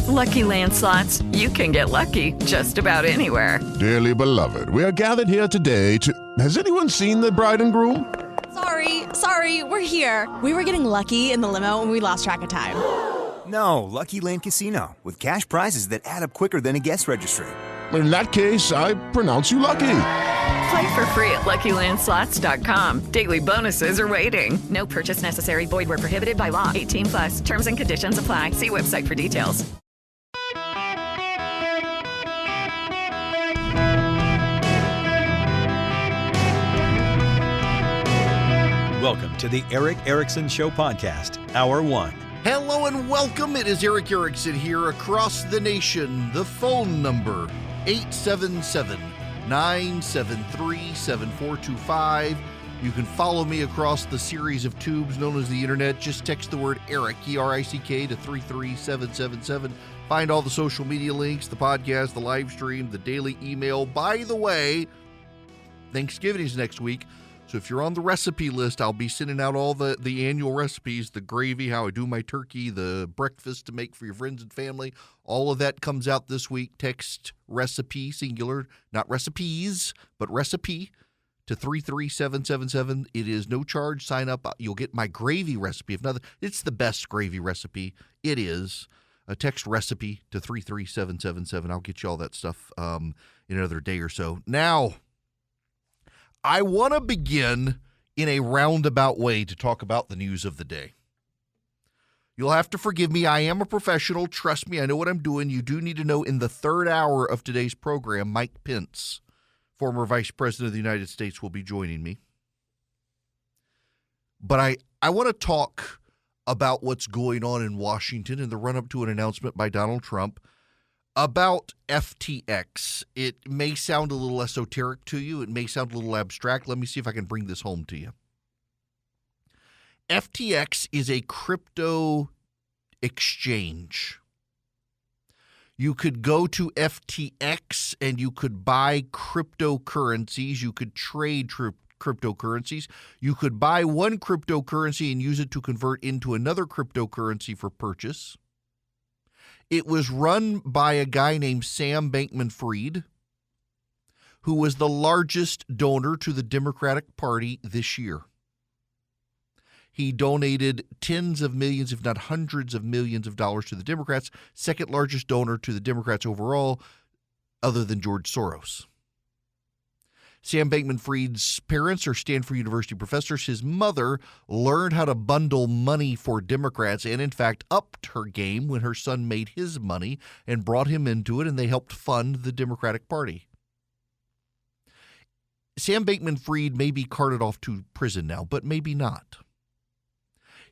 With Lucky Land Slots, you can get lucky just about anywhere. Dearly beloved, we are gathered here today to... Has anyone seen the bride and groom? Sorry, we're here. We were getting lucky in the limo and we lost track of time. No, Lucky Land Casino, with cash prizes that add up quicker than a guest registry. In that case, I pronounce you lucky. Play for free at LuckyLandSlots.com. Daily bonuses are waiting. No purchase necessary. Void where prohibited by law. 18+. Terms and conditions apply. See website for details. Welcome to the Eric Erickson Show podcast, Hour 1. Hello and welcome. It is Eric Erickson here across the nation. The phone number, 877-973-7425. You can follow me across the series of tubes known as the internet. Just text the word Eric, E-R-I-C-K, to 33777. Find all the social media links, the podcast, the live stream, the daily email. By the way, Thanksgiving is next week. So if you're on the recipe list, I'll be sending out all the annual recipes, the gravy, how I do my turkey, the breakfast to make for your friends and family. All of that comes out this week. Text recipe, singular, not recipes, but recipe to 33777. It is no charge. Sign up. You'll get my gravy recipe. If nothing, it's the best gravy recipe. It is. Text recipe to 33777. I'll get you all that stuff in another day or so. Now, I want to begin in a roundabout way to talk about the news of the day. You'll have to forgive me. I am a professional. Trust me, I know what I'm doing. You do need to know in the third hour of today's program, Mike Pence, former Vice President of the United States, will be joining me. But I want to talk about what's going on in Washington in the run-up to an announcement by Donald Trump about FTX. It may sound a little esoteric to you. It may sound a little abstract. Let me see if I can bring this home to you. FTX is a crypto exchange. You could go to FTX and you could buy cryptocurrencies. You could trade cryptocurrencies. You could buy one cryptocurrency and use it to convert into another cryptocurrency for purchase. It was run by a guy named Sam Bankman-Fried, who was the largest donor to the Democratic Party this year. He donated tens of millions, if not hundreds of millions of dollars to the Democrats, second largest donor to the Democrats overall, other than George Soros. Sam Bankman-Fried's parents are Stanford University professors. His mother learned how to bundle money for Democrats and, in fact, upped her game when her son made his money and brought him into it, and they helped fund the Democratic Party. Sam Bankman-Fried may be carted off to prison now, but maybe not.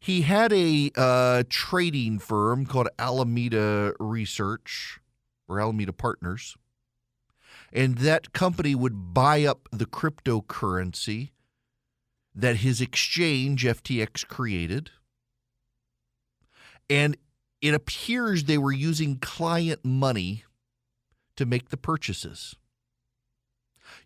He had a trading firm called Alameda Research, or Alameda Partners, and that company would buy up the cryptocurrency that his exchange, FTX, created. And it appears they were using client money to make the purchases.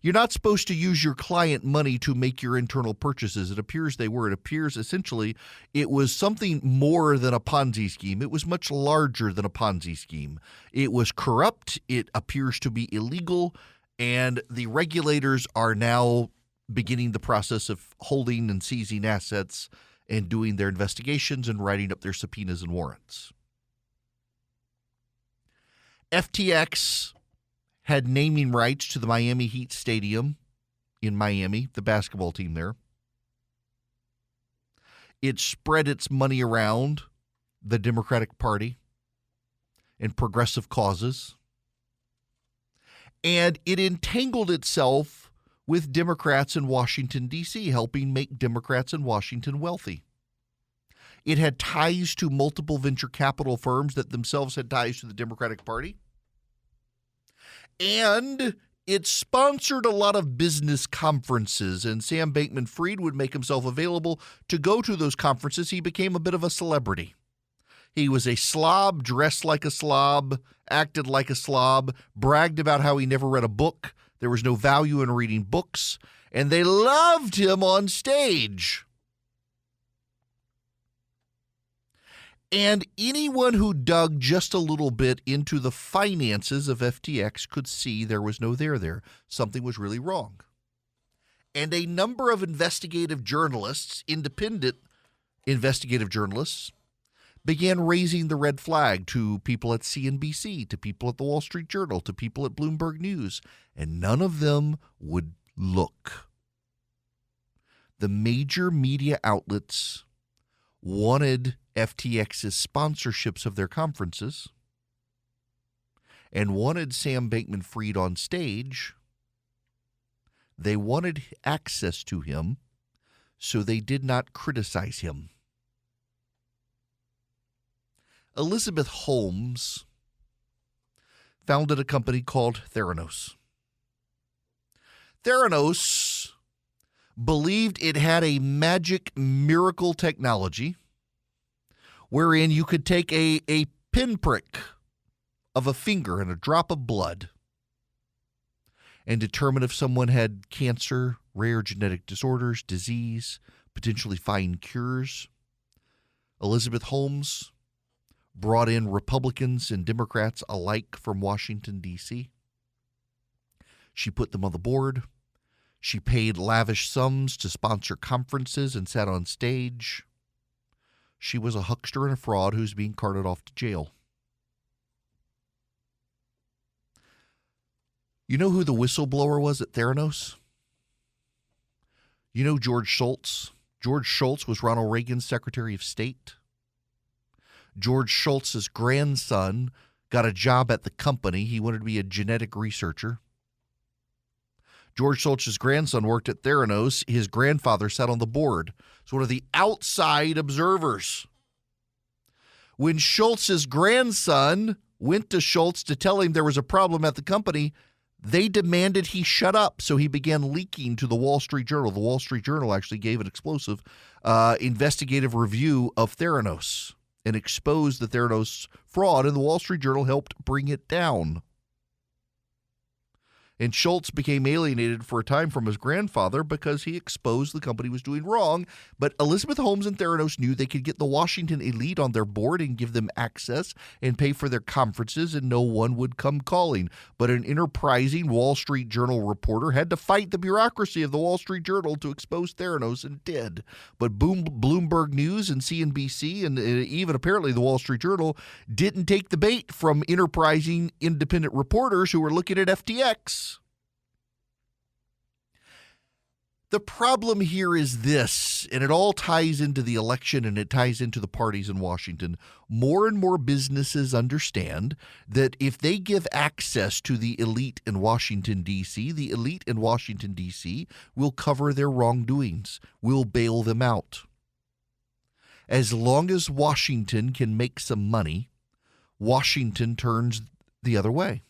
You're not supposed to use your client money to make your internal purchases. It appears they were. It appears essentially it was something more than a Ponzi scheme. It was much larger than a Ponzi scheme. It was corrupt. It appears to be illegal. And the regulators are now beginning the process of holding and seizing assets and doing their investigations and writing up their subpoenas and warrants. FTX had naming rights to the Miami Heat Stadium in Miami, the basketball team there. It spread its money around the Democratic Party and progressive causes. And it entangled itself with Democrats in Washington, D.C., helping make Democrats in Washington wealthy. It had ties to multiple venture capital firms that themselves had ties to the Democratic Party. And it sponsored a lot of business conferences, and Sam Bankman-Fried would make himself available to go to those conferences. He became a bit of a celebrity. He was a slob, dressed like a slob, acted like a slob, bragged about how he never read a book. There was no value in reading books, and they loved him on stage. And anyone who dug just a little bit into the finances of FTX could see there was no there. Something was really wrong. And a number of investigative journalists, independent investigative journalists, began raising the red flag to people at CNBC, to people at the Wall Street Journal, to people at Bloomberg News, and none of them would look. The major media outlets wanted FTX's sponsorships of their conferences and wanted Sam Bankman-Fried on stage. They wanted access to him, so they did not criticize him. Elizabeth Holmes founded a company called Theranos. Theranos believed it had a magic miracle technology wherein you could take a pinprick of a finger and a drop of blood and determine if someone had cancer, rare genetic disorders, disease, potentially find cures. Elizabeth Holmes brought in Republicans and Democrats alike from Washington, D.C. She put them on the board. She paid lavish sums to sponsor conferences and sat on stage. She was a huckster and a fraud who's being carted off to jail. You know who the whistleblower was at Theranos? You know George Shultz? George Shultz was Ronald Reagan's Secretary of State. George Shultz's grandson got a job at the company. He wanted to be a genetic researcher. George Shultz's grandson worked at Theranos. His grandfather sat on the board. So one of the outside observers. When Shultz's grandson went to Shultz to tell him there was a problem at the company, they demanded he shut up. So he began leaking to the Wall Street Journal. The Wall Street Journal actually gave an explosive investigative review of Theranos and exposed the Theranos fraud, and the Wall Street Journal helped bring it down. And Shultz became alienated for a time from his grandfather because he exposed the company was doing wrong. But Elizabeth Holmes and Theranos knew they could get the Washington elite on their board and give them access and pay for their conferences, and no one would come calling. But an enterprising Wall Street Journal reporter had to fight the bureaucracy of the Wall Street Journal to expose Theranos, and did. But Bloomberg News and CNBC and even apparently the Wall Street Journal didn't take the bait from enterprising independent reporters who were looking at FTX. The problem here is this, and it all ties into the election and it ties into the parties in Washington. More and more businesses understand that if they give access to the elite in Washington, D.C., the elite in Washington, D.C. will cover their wrongdoings, will bail them out. As long as Washington can make some money, Washington turns the other way.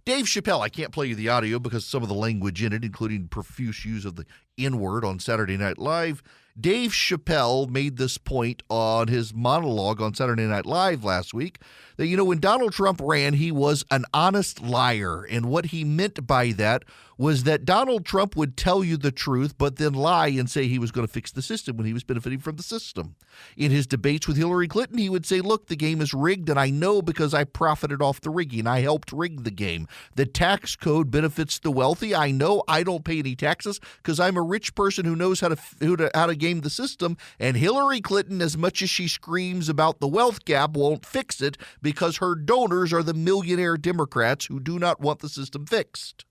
Dave Chappelle, I can't play you the audio because some of the language in it, including profuse use of the N-word on Saturday Night Live. Dave Chappelle made this point on his monologue on Saturday Night Live last week that, when Donald Trump ran, he was an honest liar. And what he meant by that was that Donald Trump would tell you the truth, but then lie and say he was going to fix the system when he was benefiting from the system. In his debates with Hillary Clinton, he would say, look, the game is rigged, and I know because I profited off the rigging. I helped rig the game. The tax code benefits the wealthy. I know I don't pay any taxes because I'm a rich person who knows how to game the system. And Hillary Clinton, as much as she screams about the wealth gap, won't fix it because her donors are the millionaire Democrats who do not want the system fixed.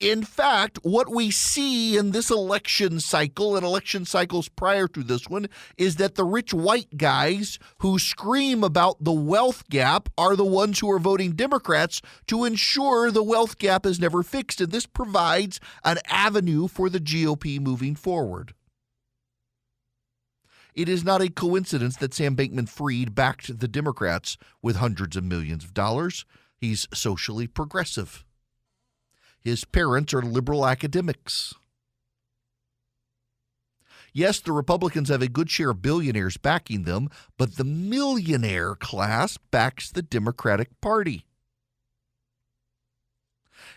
In fact, what we see in this election cycle and election cycles prior to this one is that the rich white guys who scream about the wealth gap are the ones who are voting Democrats to ensure the wealth gap is never fixed. And this provides an avenue for the GOP moving forward. It is not a coincidence that Sam Bankman-Fried backed the Democrats with hundreds of millions of dollars. He's socially progressive. His parents are liberal academics. Yes, the Republicans have a good share of billionaires backing them, but the millionaire class backs the Democratic Party.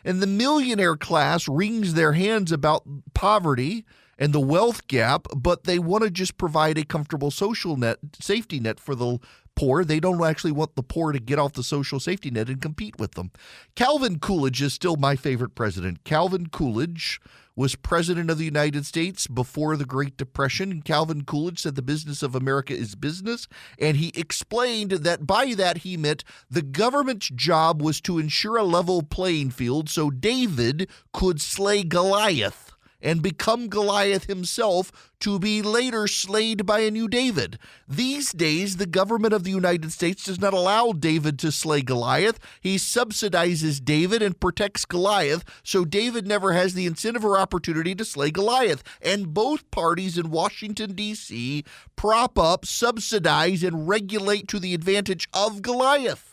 And the millionaire class wrings their hands about poverty and the wealth gap, but they want to just provide a comfortable safety net for the poor. They don't actually want the poor to get off the social safety net and compete with them. Calvin Coolidge is still my favorite president. Calvin Coolidge was president of the United States before the Great Depression. And Calvin Coolidge said the business of America is business. And he explained that by that he meant the government's job was to ensure a level playing field so David could slay Goliath and become Goliath himself, to be later slayed by a new David. These days, the government of the United States does not allow David to slay Goliath. He subsidizes David and protects Goliath, so David never has the incentive or opportunity to slay Goliath. And both parties in Washington, D.C. prop up, subsidize, and regulate to the advantage of Goliath.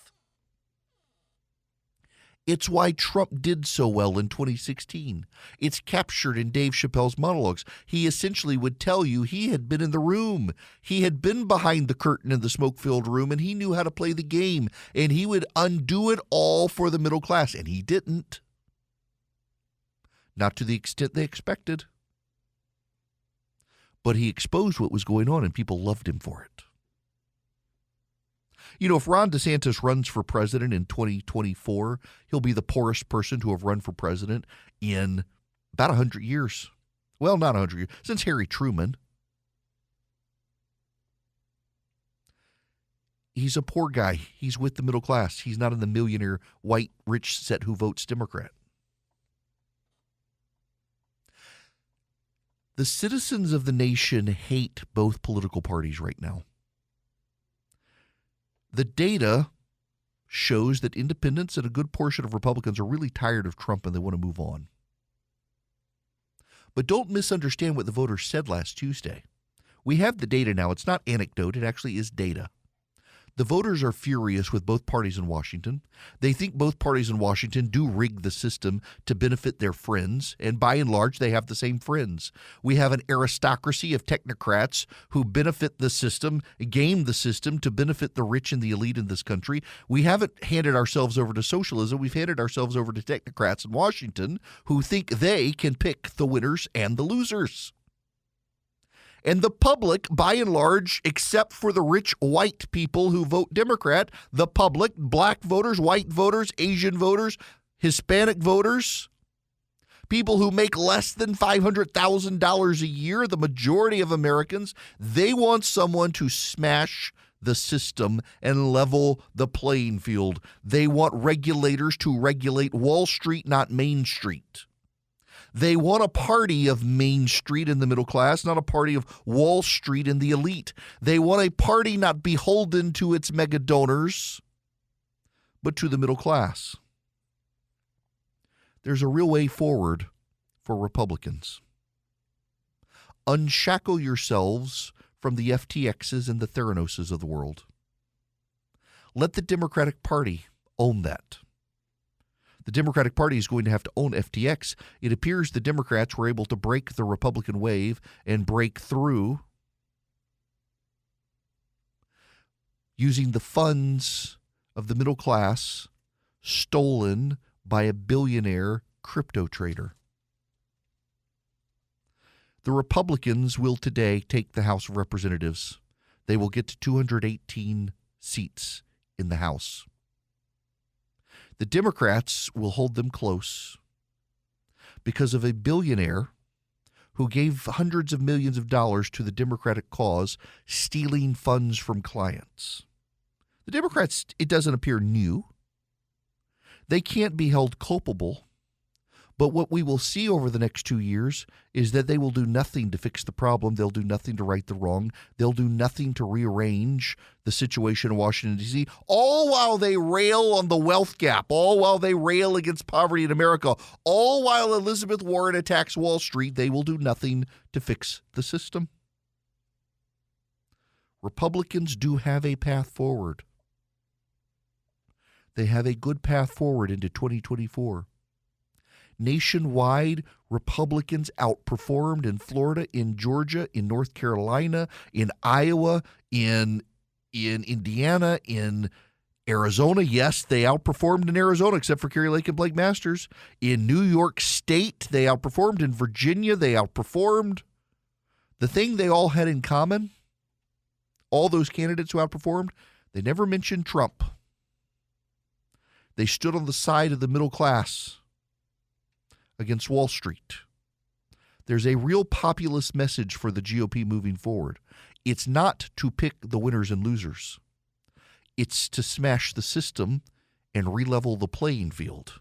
It's why Trump did so well in 2016. It's captured in Dave Chappelle's monologues. He essentially would tell you he had been in the room. He had been behind the curtain in the smoke-filled room, and he knew how to play the game. And he would undo it all for the middle class, and he didn't. Not to the extent they expected. But he exposed what was going on, and people loved him for it. You know, if Ron DeSantis runs for president in 2024, he'll be the poorest person to have run for president in about 100 years. Well, not 100 years, since Harry Truman. He's a poor guy. He's with the middle class. He's not in the millionaire, white, rich set who votes Democrat. The citizens of the nation hate both political parties right now. The data shows that independents and a good portion of Republicans are really tired of Trump and they want to move on. But don't misunderstand what the voters said last Tuesday. We have the data now. It's not anecdote. It actually is data. The voters are furious with both parties in Washington. They think both parties in Washington do rig the system to benefit their friends, and by and large, they have the same friends. We have an aristocracy of technocrats who benefit the system, game the system to benefit the rich and the elite in this country. We haven't handed ourselves over to socialism. We've handed ourselves over to technocrats in Washington who think they can pick the winners and the losers. And the public, by and large, except for the rich white people who vote Democrat, the public, black voters, white voters, Asian voters, Hispanic voters, people who make less than $500,000 a year, the majority of Americans, they want someone to smash the system and level the playing field. They want regulators to regulate Wall Street, not Main Street. They want a party of Main Street in the middle class, not a party of Wall Street in the elite. They want a party not beholden to its mega donors, but to the middle class. There's a real way forward for Republicans. Unshackle yourselves from the FTXs and the Theranoses of the world. Let the Democratic Party own that. The Democratic Party is going to have to own FTX. It appears the Democrats were able to break the Republican wave and break through using the funds of the middle class stolen by a billionaire crypto trader. The Republicans will today take the House of Representatives. They will get to 218 seats in the House. The Democrats will hold them close because of a billionaire who gave hundreds of millions of dollars to the Democratic cause, stealing funds from clients. The Democrats, it doesn't appear new. They can't be held culpable. But what we will see over the next 2 years is that they will do nothing to fix the problem. They'll do nothing to right the wrong. They'll do nothing to rearrange the situation in Washington, D.C., all while they rail on the wealth gap, all while they rail against poverty in America, all while Elizabeth Warren attacks Wall Street. They will do nothing to fix the system. Republicans do have a path forward. They have a good path forward into 2024. Nationwide, Republicans outperformed in Florida, in Georgia, in North Carolina, in Iowa, in Indiana, in Arizona. Yes, they outperformed in Arizona, except for Kari Lake and Blake Masters. In New York State, they outperformed. In Virginia, they outperformed. The thing they all had in common, all those candidates who outperformed, they never mentioned Trump. They stood on the side of the middle class against Wall Street. There's a real populist message for the GOP moving forward. It's not to pick the winners and losers. It's to smash the system and re-level the playing field.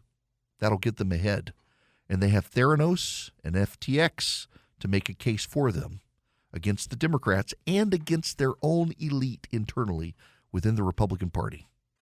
That'll get them ahead. And they have Theranos and FTX to make a case for them against the Democrats and against their own elite internally within the Republican Party.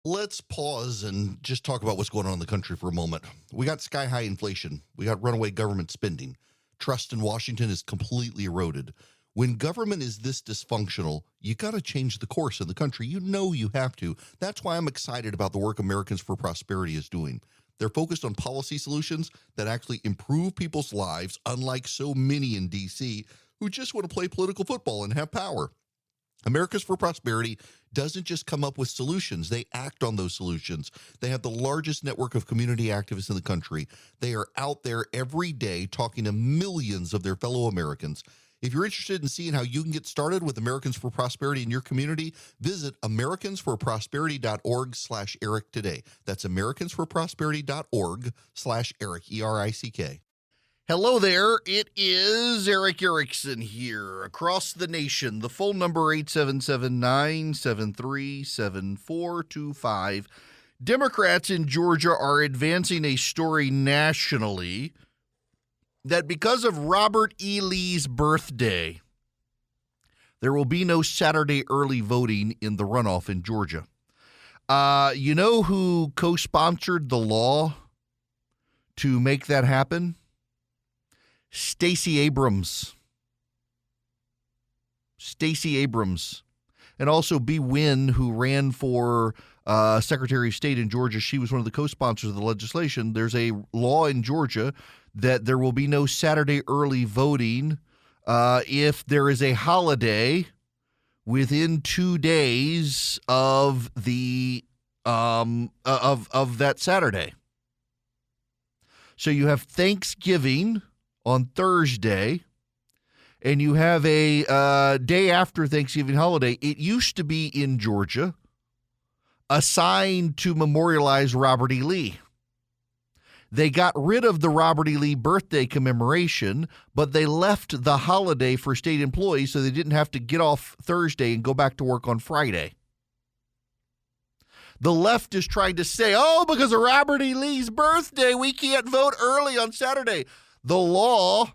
Let's pause and just talk about what's going on in the country for a moment. We got sky-high inflation. We got runaway government spending. Trust in Washington is completely eroded. When government is this dysfunctional, you got to change the course of the country. You know you have to. That's why I'm excited about the work Americans for Prosperity is doing. They're focused on policy solutions that actually improve people's lives, unlike so many in D.C. who just want to play political football and have power. Americans for Prosperity doesn't just come up with solutions. They act on those solutions. They have the largest network of community activists in the country. They are out there every day talking to millions of their fellow Americans. If you're interested in seeing how you can get started with Americans for Prosperity in your community, visit americansforprosperity.org/Eric today. That's americansforprosperity.org/Eric, E-R-I-C-K. Hello there. It is Eric Erickson here across the nation. The phone number 877-973-7425. Democrats in Georgia are advancing a story nationally that because of Robert E. Lee's birthday, there will be no Saturday early voting in the runoff in Georgia. You know who co-sponsored the law to make that happen? Stacey Abrams. Stacey Abrams. And also B. Wynn, who ran for Secretary of State in Georgia. She was one of the co-sponsors of the legislation. There's a law in Georgia that there will be no Saturday early voting if there is a holiday within 2 days of the of that Saturday. So you have Thanksgiving on Thursday, and you have a day after Thanksgiving holiday. It used to be in Georgia assigned to memorialize Robert E. Lee. They got rid of the Robert E. Lee birthday commemoration, but they left the holiday for state employees so they didn't have to get off Thursday and go back to work on Friday. The left is trying to say, oh, because of Robert E. Lee's birthday, we can't vote early on Saturday. The law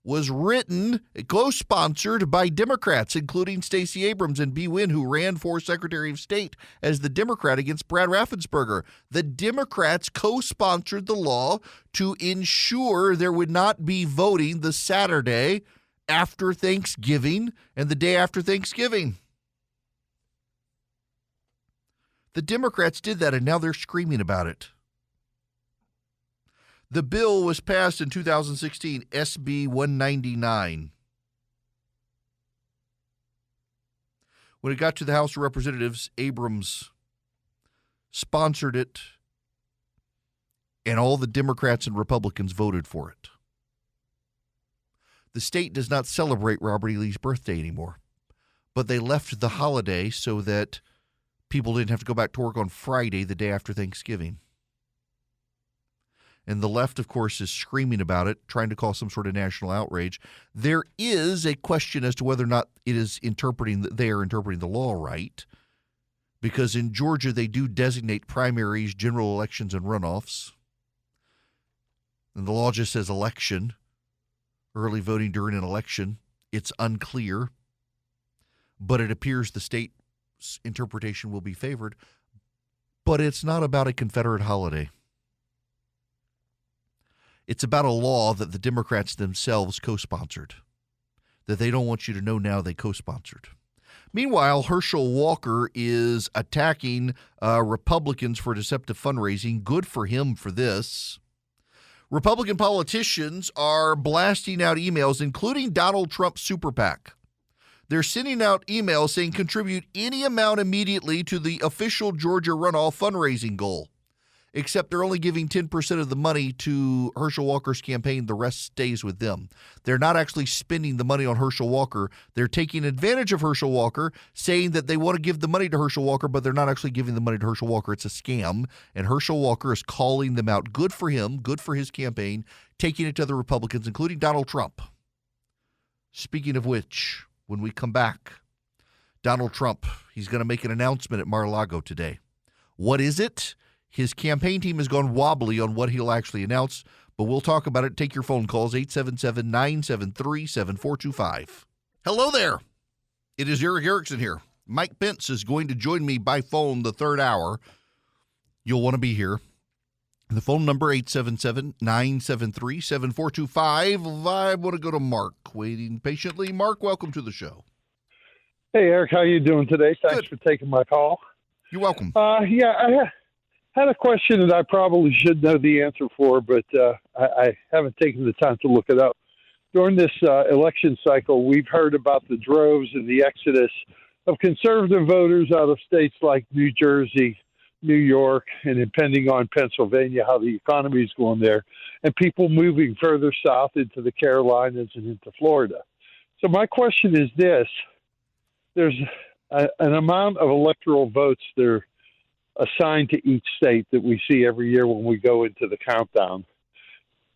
was written, co-sponsored by Democrats, including Stacey Abrams and B. Wynn, who ran for Secretary of State as the Democrat against Brad Raffensperger. The Democrats co-sponsored the law to ensure there would not be voting the Saturday after Thanksgiving and the day after Thanksgiving. The Democrats did that, and now they're screaming about it. The bill was passed in 2016, SB 199. When it got to the House of Representatives, Abrams sponsored it, and all the Democrats and Republicans voted for it. The state does not celebrate Robert E. Lee's birthday anymore, but they left the holiday so that people didn't have to go back to work on Friday, the day after Thanksgiving. And the left, of course, is screaming about it, trying to cause some sort of national outrage. There is a question as to whether or not they are interpreting the law right, because in Georgia they do designate primaries, general elections, and runoffs. And the law just says election, early voting during an election. It's unclear, but it appears the state's interpretation will be favored. But it's not about a Confederate holiday. It's about a law that the Democrats themselves co-sponsored, that they don't want you to know now they co-sponsored. Meanwhile, Herschel Walker is attacking Republicans for deceptive fundraising. Good for him for this. Republican politicians are blasting out emails, including Donald Trump's super PAC. They're sending out emails saying contribute any amount immediately to the official Georgia runoff fundraising goal. except they're only giving 10% of the money to Herschel Walker's campaign. The rest stays with them. They're not actually spending the money on Herschel Walker. They're taking advantage of Herschel Walker, saying that they want to give the money to Herschel Walker, but they're not actually giving the money to Herschel Walker. It's a scam, and Herschel Walker is calling them out. Good for him, good for his campaign, taking it to the Republicans, including Donald Trump. Speaking of which, when we come back, Donald Trump, he's going to make an announcement at Mar-a-Lago today. What is it? His campaign team has gone wobbly on what he'll actually announce, but we'll talk about it. Take your phone calls, 877-973-7425. Hello there. It is Eric Erickson here. Mike Pence is going to join me by phone the third hour. You'll want to be here. The phone number, 877-973-7425. I want to go to Mark, waiting patiently. Mark, welcome to the show. Hey, Eric, how you doing today? Thanks for taking my call. You're welcome. Yeah, I had a question that I probably should know the answer for, but I haven't taken the time to look it up. During this election cycle, we've heard about the droves and the exodus of conservative voters out of states like New Jersey, New York, and depending on Pennsylvania, how the economy is going there, and people moving further south into the Carolinas and into Florida. So my question is this. There's an amount of electoral votes that are assigned to each state that we see every year when we go into the countdown.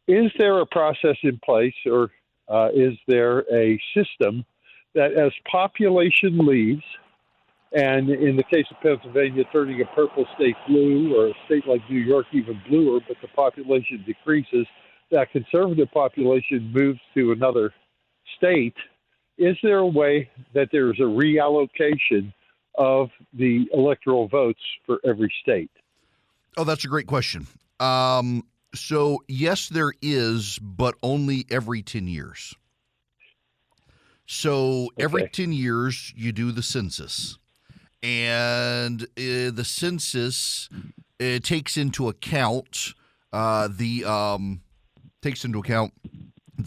Is there a process in place, or is there a system that as population leaves, and in the case of Pennsylvania, turning a purple state blue, or a state like New York even bluer, but the population decreases, that conservative population moves to another state? Is there a way that there's a reallocation of the electoral votes for every state? Oh, that's a great question. So, yes, there is, but only every 10 years. So every 10 years, you do the census. And the census takes into account the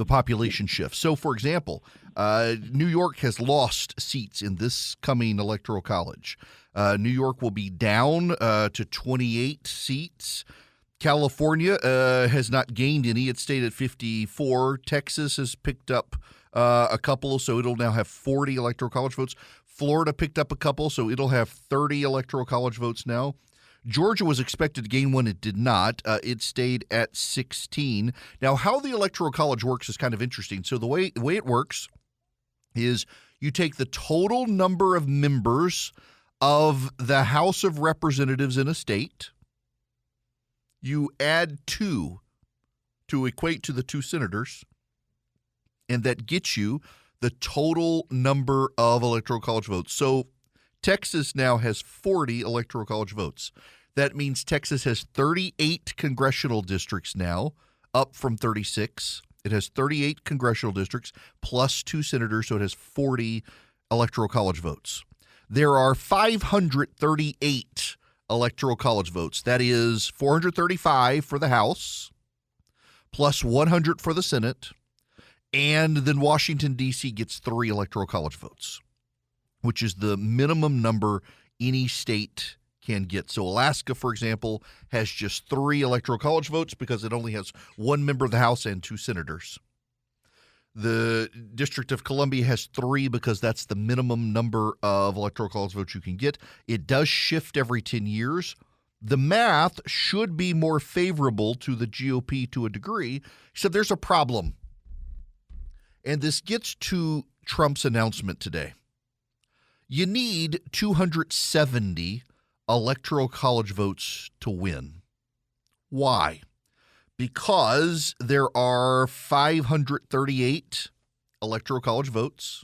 population shift. So, for example, New York has lost seats in this coming electoral college. New York will be down to 28 seats. California has not gained any. It stayed at 54. Texas has picked up a couple, so it'll now have 40 electoral college votes. Florida picked up a couple, so it'll have 30 electoral college votes now. Georgia was expected to gain one. It did not. It stayed at 16. Now, how the Electoral College works is kind of interesting. So the way it works is you take the total number of members of the House of Representatives in a state. You add 2 to equate to the 2 senators, and that gets you the total number of Electoral College votes. So Texas now has 40 Electoral College votes. That means Texas has 38 congressional districts now, up from 36. It has 38 congressional districts plus 2 senators, so it has 40 Electoral College votes. There are 538 Electoral College votes. That is 435 for the House, plus 100 for the Senate, and then Washington, D.C. gets 3 Electoral College votes, which is the minimum number any state can get. So Alaska, for example, has just 3 Electoral College votes because it only has 1 member of the House and 2 senators. The District of Columbia has 3 because that's the minimum number of Electoral College votes you can get. It does shift every 10 years. The math should be more favorable to the GOP to a degree, except there's a problem. And this gets to Trump's announcement today. You need 270 Electoral College votes to win. Why? Because there are 538 Electoral College votes.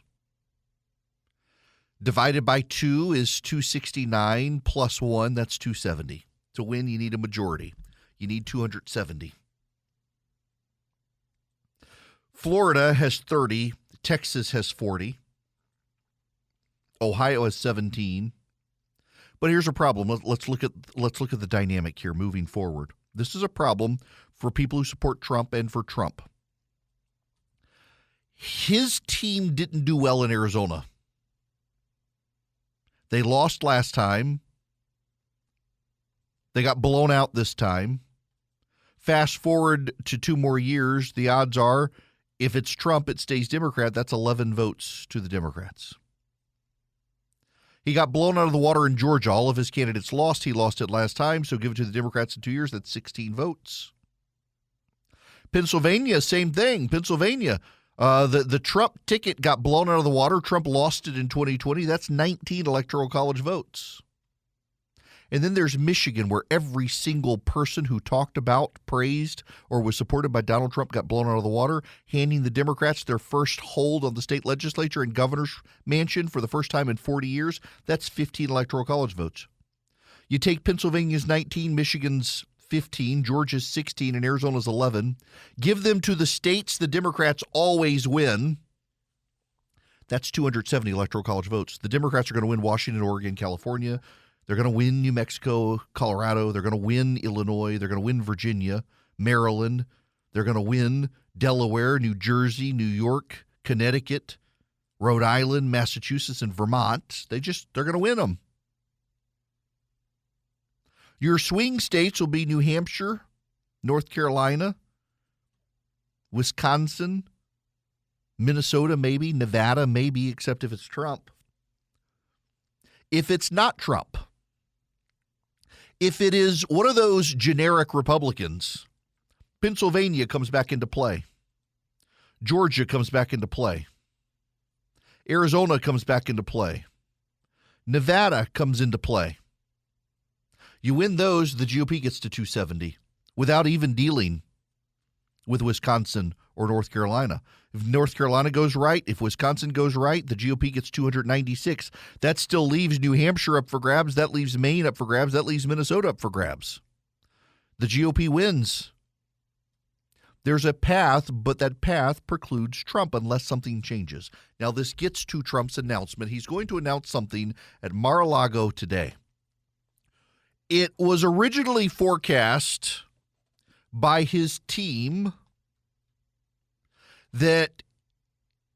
Divided by 2 is 269 plus 1, that's 270. To win, you need a majority. You need 270. Florida has 30. Texas has 40. Ohio has 17. But here's a problem. Let's look at the dynamic here moving forward. This is a problem for people who support Trump and for Trump. His team didn't do well in Arizona. They lost last time. They got blown out this time. Fast forward to 2 more years, the odds are if it's Trump, it stays Democrat. That's 11 votes to the Democrats. He got blown out of the water in Georgia. All of his candidates lost. He lost it last time, so give it to the Democrats in 2 years. That's 16 votes. Pennsylvania, same thing. Pennsylvania, the Trump ticket got blown out of the water. Trump lost it in 2020. That's 19 Electoral College votes. And then there's Michigan, where every single person who talked about, praised, or was supported by Donald Trump got blown out of the water, handing the Democrats their first hold on the state legislature and governor's mansion for the first time in 40 years. That's 15 Electoral College votes. You take Pennsylvania's 19, Michigan's 15, Georgia's 16, and Arizona's 11. Give them to the states the Democrats always win. That's 270 Electoral College votes. The Democrats are going to win Washington, Oregon, California. They're going to win New Mexico, Colorado. They're going to win Illinois. They're going to win Virginia, Maryland. They're going to win Delaware, New Jersey, New York, Connecticut, Rhode Island, Massachusetts, and Vermont. They're going to win them. Your swing states will be New Hampshire, North Carolina, Wisconsin, Minnesota, maybe, Nevada, maybe, except if it's Trump. If it's not Trump, if it is one of those generic Republicans, Pennsylvania comes back into play. Georgia comes back into play. Arizona comes back into play. Nevada comes into play. You win those, the GOP gets to 270 without even dealing with Wisconsin or North Carolina. If North Carolina goes right, if Wisconsin goes right, the GOP gets 296. That still leaves New Hampshire up for grabs. That leaves Maine up for grabs. That leaves Minnesota up for grabs. The GOP wins. There's a path, but that path precludes Trump unless something changes. Now, this gets to Trump's announcement. He's going to announce something at Mar-a-Lago today. It was originally forecast by his team that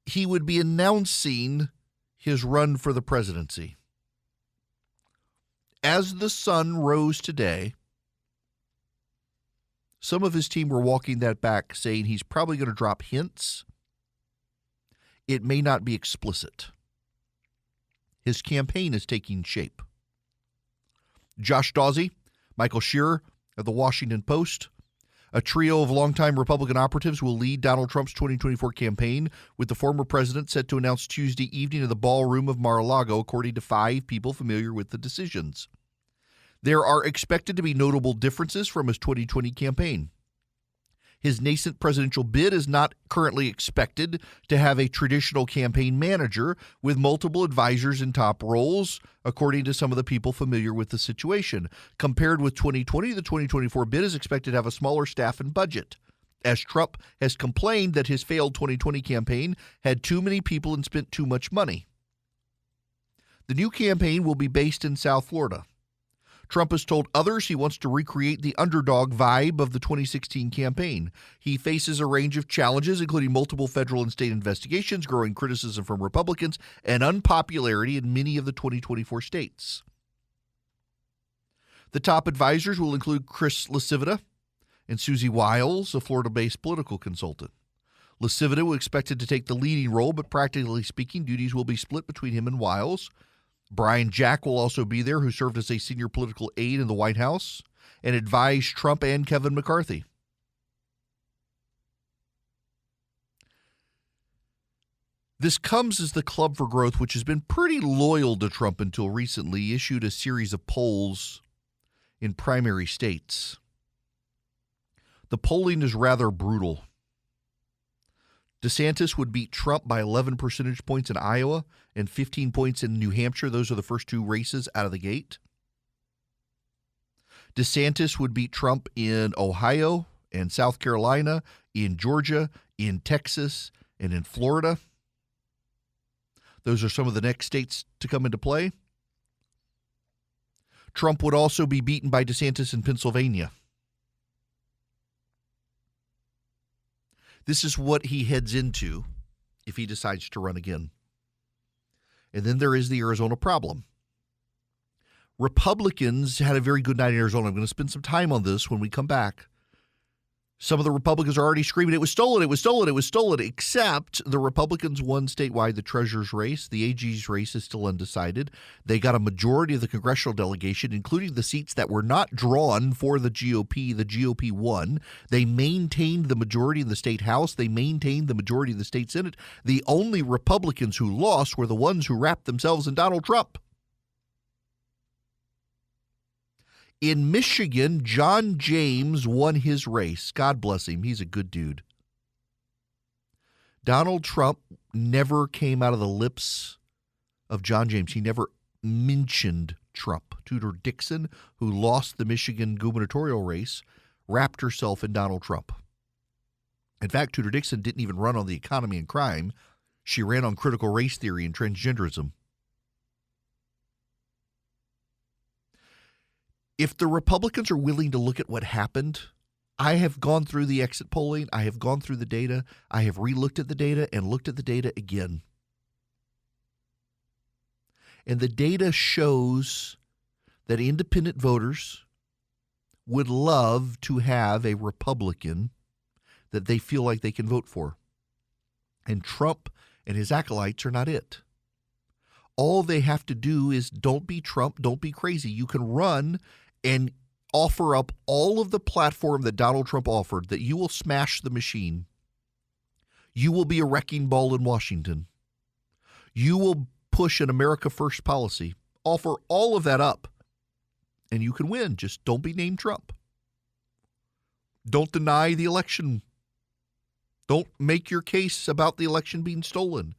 he would be announcing his run for the presidency. As the sun rose today, some of his team were walking that back, saying he's probably going to drop hints. It may not be explicit. His campaign is taking shape. Josh Dawsey, Michael Shearer of the Washington Post, a trio of longtime Republican operatives will lead Donald Trump's 2024 campaign, with the former president set to announce Tuesday evening in the ballroom of Mar-a-Lago, according to 5 people familiar with the decisions. There are expected to be notable differences from his 2020 campaign. His nascent presidential bid is not currently expected to have a traditional campaign manager with multiple advisors in top roles, according to some of the people familiar with the situation. Compared with 2020, the 2024 bid is expected to have a smaller staff and budget, as Trump has complained that his failed 2020 campaign had too many people and spent too much money. The new campaign will be based in South Florida. Trump has told others he wants to recreate the underdog vibe of the 2016 campaign. He faces a range of challenges, including multiple federal and state investigations, growing criticism from Republicans, and unpopularity in many of the 2024 states. The top advisors will include Chris LaCivita and Susie Wiles, a Florida-based political consultant. LaCivita was expected to take the leading role, but practically speaking, duties will be split between him and Wiles. Brian Jack will also be there, who served as a senior political aide in the White House and advised Trump and Kevin McCarthy. This comes as the Club for Growth, which has been pretty loyal to Trump until recently, issued a series of polls in primary states. The polling is rather brutal. DeSantis would beat Trump by 11 percentage points in Iowa and 15 points in New Hampshire. Those are the first 2 races out of the gate. DeSantis would beat Trump in Ohio and South Carolina, in Georgia, in Texas, and in Florida. Those are some of the next states to come into play. Trump would also be beaten by DeSantis in Pennsylvania. This is what he heads into if he decides to run again. And then there is the Arizona problem. Republicans had a very good night in Arizona. I'm going to spend some time on this when we come back. Some of the Republicans are already screaming, it was stolen, it was stolen, it was stolen, except the Republicans won statewide the treasurer's race. The AG's race is still undecided. They got a majority of the congressional delegation, including the seats that were not drawn for the GOP. The GOP won. They maintained the majority in the state House. They maintained the majority of the state Senate. The only Republicans who lost were the ones who wrapped themselves in Donald Trump. In Michigan, John James won his race. God bless him. He's a good dude. Donald Trump never came out of the lips of John James. He never mentioned Trump. Tudor Dixon, who lost the Michigan gubernatorial race, wrapped herself in Donald Trump. In fact, Tudor Dixon didn't even run on the economy and crime. She ran on critical race theory and transgenderism. If the Republicans are willing to look at what happened, I have gone through the exit polling, I have gone through the data, I have re-looked at the data and looked at the data again. And the data shows that independent voters would love to have a Republican that they feel like they can vote for. And Trump and his acolytes are not it. All they have to do is don't be Trump, don't be crazy. You can run and offer up all of the platform that Donald Trump offered, that you will smash the machine. You will be a wrecking ball in Washington. You will push an America First policy. Offer all of that up, and you can win. Just don't be named Trump. Don't deny the election. Don't make your case about the election being stolen.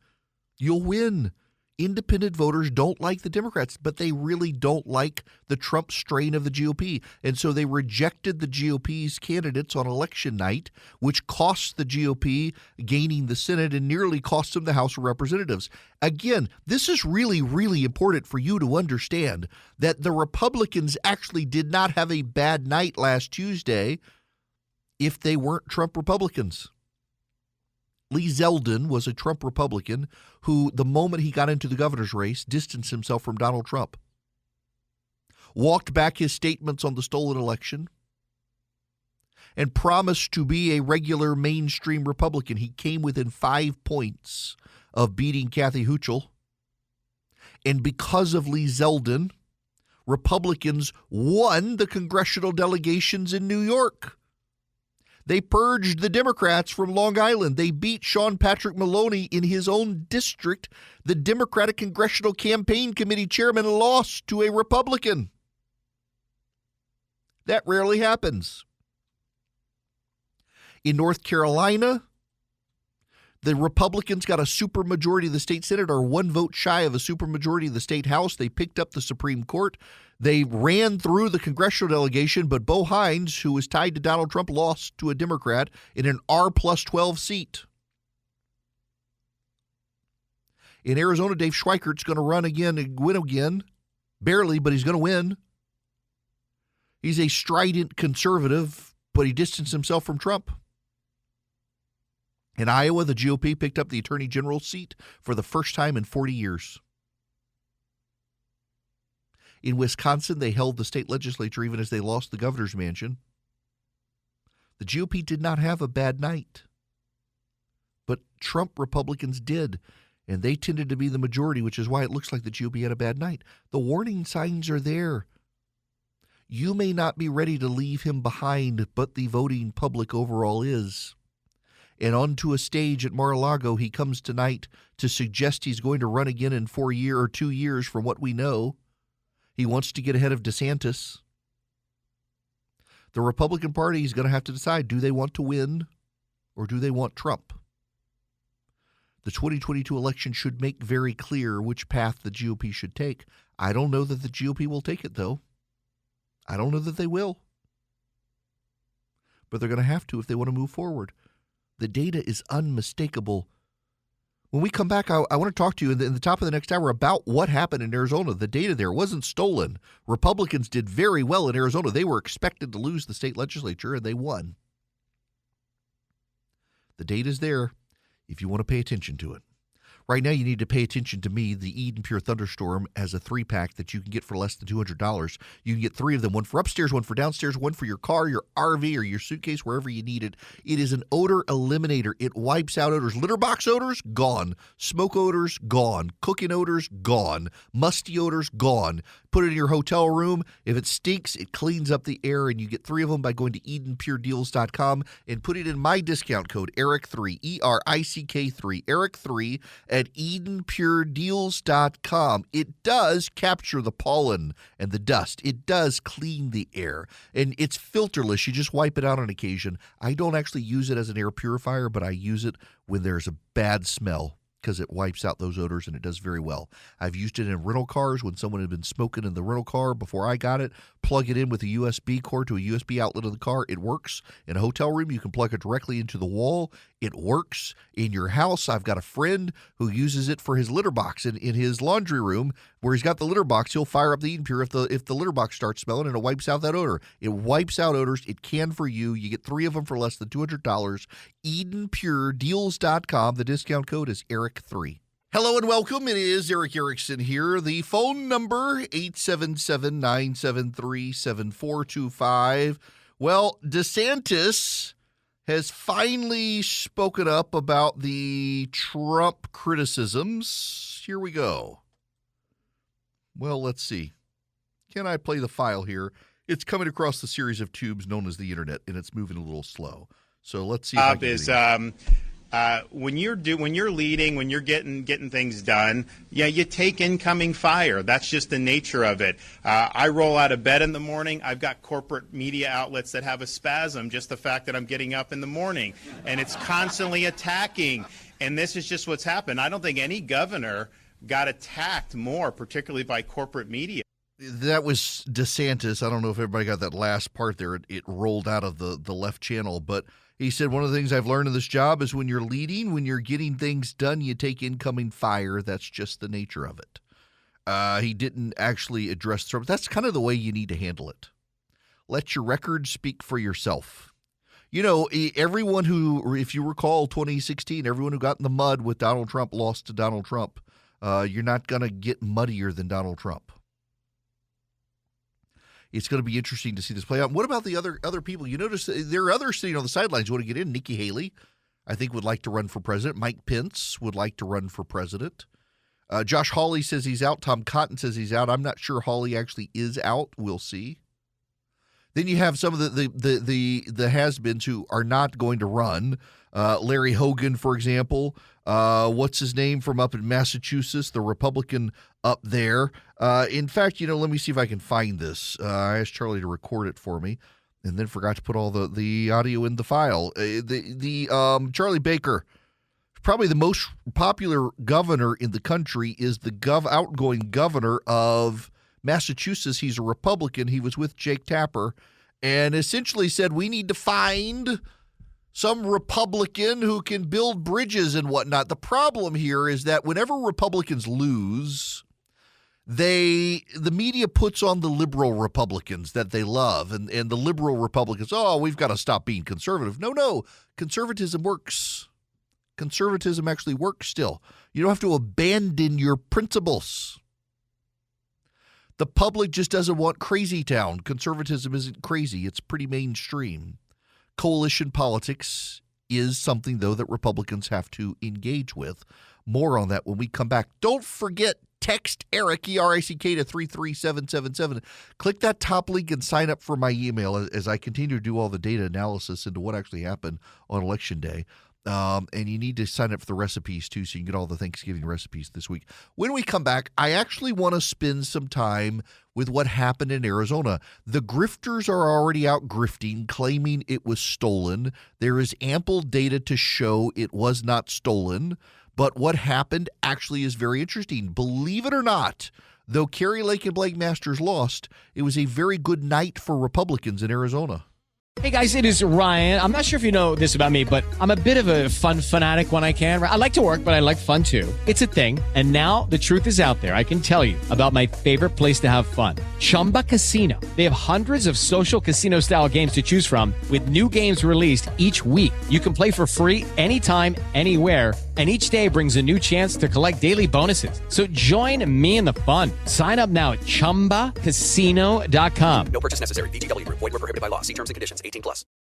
You'll win. Independent voters don't like the Democrats, but they really don't like the Trump strain of the GOP. And so they rejected the GOP's candidates on election night, which cost the GOP gaining the Senate and nearly cost them the House of Representatives. Again, this is really, really important for you to understand that the Republicans actually did not have a bad night last Tuesday if they weren't Trump Republicans. Lee Zeldin was a Trump Republican who, the moment he got into the governor's race, distanced himself from Donald Trump, walked back his statements on the stolen election, and promised to be a regular mainstream Republican. He came within 5 points of beating Kathy Hochul. And because of Lee Zeldin, Republicans won the congressional delegations in New York. They purged the Democrats from Long Island. They beat Sean Patrick Maloney in his own district. The Democratic Congressional Campaign Committee chairman lost to a Republican. That rarely happens. In North Carolina, the Republicans got a supermajority of the state Senate, or one vote shy of a supermajority of the state House. They picked up the Supreme Court. They ran through the congressional delegation, but Bo Hines, who was tied to Donald Trump, lost to a Democrat in an R+12 seat. In Arizona, Dave Schweikert's going to run again and win again. Barely, but he's going to win. He's a strident conservative, but he distanced himself from Trump. In Iowa, the GOP picked up the Attorney General's seat for the first time in 40 years. In Wisconsin, they held the state legislature even as they lost the governor's mansion. The GOP did not have a bad night, but Trump Republicans did, and they tended to be the majority, which is why it looks like the GOP had a bad night. The warning signs are there. You may not be ready to leave him behind, but the voting public overall is. And onto a stage at Mar-a-Lago, he comes tonight to suggest he's going to run again in 2 years from what we know. He wants to get ahead of DeSantis. The Republican Party is going to have to decide, do they want to win or do they want Trump? The 2022 election should make very clear which path the GOP should take. I don't know that the GOP will take it, though. I don't know that they will. But they're going to have to if they want to move forward. The data is unmistakable. When we come back, I want to talk to you in the top of the next hour about what happened in Arizona. The data there wasn't stolen. Republicans did very well in Arizona. They were expected to lose the state legislature, and they won. The data's there if you want to pay attention to it. Right now, you need to pay attention to me. The Eden Pure Thunderstorm has a 3-pack that you can get for less than $200. You can get 3 of them, one for upstairs, one for downstairs, one for your car, your RV, or your suitcase, wherever you need it. It is an odor eliminator. It wipes out odors. Litter box odors, gone. Smoke odors, gone. Cooking odors, gone. Musty odors, gone. Put it in your hotel room. If it stinks, it cleans up the air, and you get 3 of them by going to EdenPureDeals.com and put it in my discount code, ERIC3, ERICK3, ERIC3 at EdenPureDeals.com. It does capture the pollen and the dust. It does clean the air, and it's filterless. You just wipe it out on occasion. I don't actually use it as an air purifier, but I use it when there's a bad smell, because it wipes out those odors, and it does very well. I've used it in rental cars when someone had been smoking in the rental car before I got it. Plug it in with a USB cord to a USB outlet of the car. It works. In a hotel room, you can plug it directly into the wall. It works. In your house, I've got a friend who uses it for his litter box. In his laundry room, where he's got the litter box, he'll fire up the Eden Pure if the litter box starts smelling, and it wipes out that odor. It wipes out odors. It can for you. You get 3 of them for less than $200. EdenPureDeals.com. The discount code is ERIC3. Hello and welcome. It is Eric Erickson here. The phone number, 877-973-7425. Well, DeSantis has finally spoken up about the Trump criticisms. Here we go. Well, let's see. Can I play the file here? It's coming across the series of tubes known as the internet, and it's moving a little slow. So let's see. When you're leading, when you're getting things done, you take incoming fire. That's just the nature of it. I roll out of bed in the morning. I've got corporate media outlets that have a spasm, just the fact that I'm getting up in the morning, and it's constantly attacking. And this is just what's happened. I don't think any governor got attacked more, particularly by corporate media. That was DeSantis. I don't know if everybody got that last part there. It rolled out of the left channel. But he said, one of the things I've learned in this job is when you're leading, when you're getting things done, you take incoming fire. That's just the nature of it. He didn't actually address Trump. That's kind of the way you need to handle it. Let your record speak for yourself. You know, everyone who, if you recall 2016, everyone who got in the mud with Donald Trump lost to Donald Trump. You're not going to get muddier than Donald Trump. It's going to be interesting to see this play out. What about the other people? You notice there are others sitting on the sidelines who want to get in. Nikki Haley, I think, would like to run for president. Mike Pence would like to run for president. Josh Hawley says he's out. Tom Cotton says he's out. I'm not sure Hawley actually is out. We'll see. Then you have some of the has-beens who are not going to run. Larry Hogan, for example. What's his name from up in Massachusetts, the Republican up there. In fact, let me see if I can find this. I asked Charlie to record it for me and then forgot to put all the audio in the file. Charlie Baker, probably the most popular governor in the country, is the outgoing governor of Massachusetts. He's a Republican. He was with Jake Tapper and essentially said we need to find some Republican who can build bridges and whatnot. The problem here is that whenever Republicans lose, the media puts on the liberal Republicans that they love, and the liberal Republicans, we've got to stop being conservative. No, conservatism works. Conservatism actually works still. You don't have to abandon your principles. The public just doesn't want crazy town. Conservatism isn't crazy. It's pretty mainstream. Coalition politics is something, though, that Republicans have to engage with. More on that when we come back. Don't forget, text ERIC, E-R-I-C-K, to 33777. Click that top link and sign up for my email as I continue to do all the data analysis into what actually happened on Election Day. And you need to sign up for the recipes, too, so you can get all the Thanksgiving recipes this week. When we come back, I actually want to spend some time with what happened in Arizona. The grifters are already out grifting, claiming it was stolen. There is ample data to show it was not stolen. But what happened actually is very interesting. Believe it or not, though Kerry Lake and Blake Masters lost, it was a very good night for Republicans in Arizona. Hey guys, it is Ryan. I'm not sure if you know this about me, but I'm a bit of a fun fanatic when I can. I like to work, but I like fun too. It's a thing. And now the truth is out there. I can tell you about my favorite place to have fun. Chumba Casino. They have hundreds of social casino style games to choose from with new games released each week. You can play for free anytime, anywhere. And each day brings a new chance to collect daily bonuses. So join me in the fun. Sign up now at ChumbaCasino.com. No purchase necessary. VGW Group. Void where prohibited by law. See terms and conditions. 18+.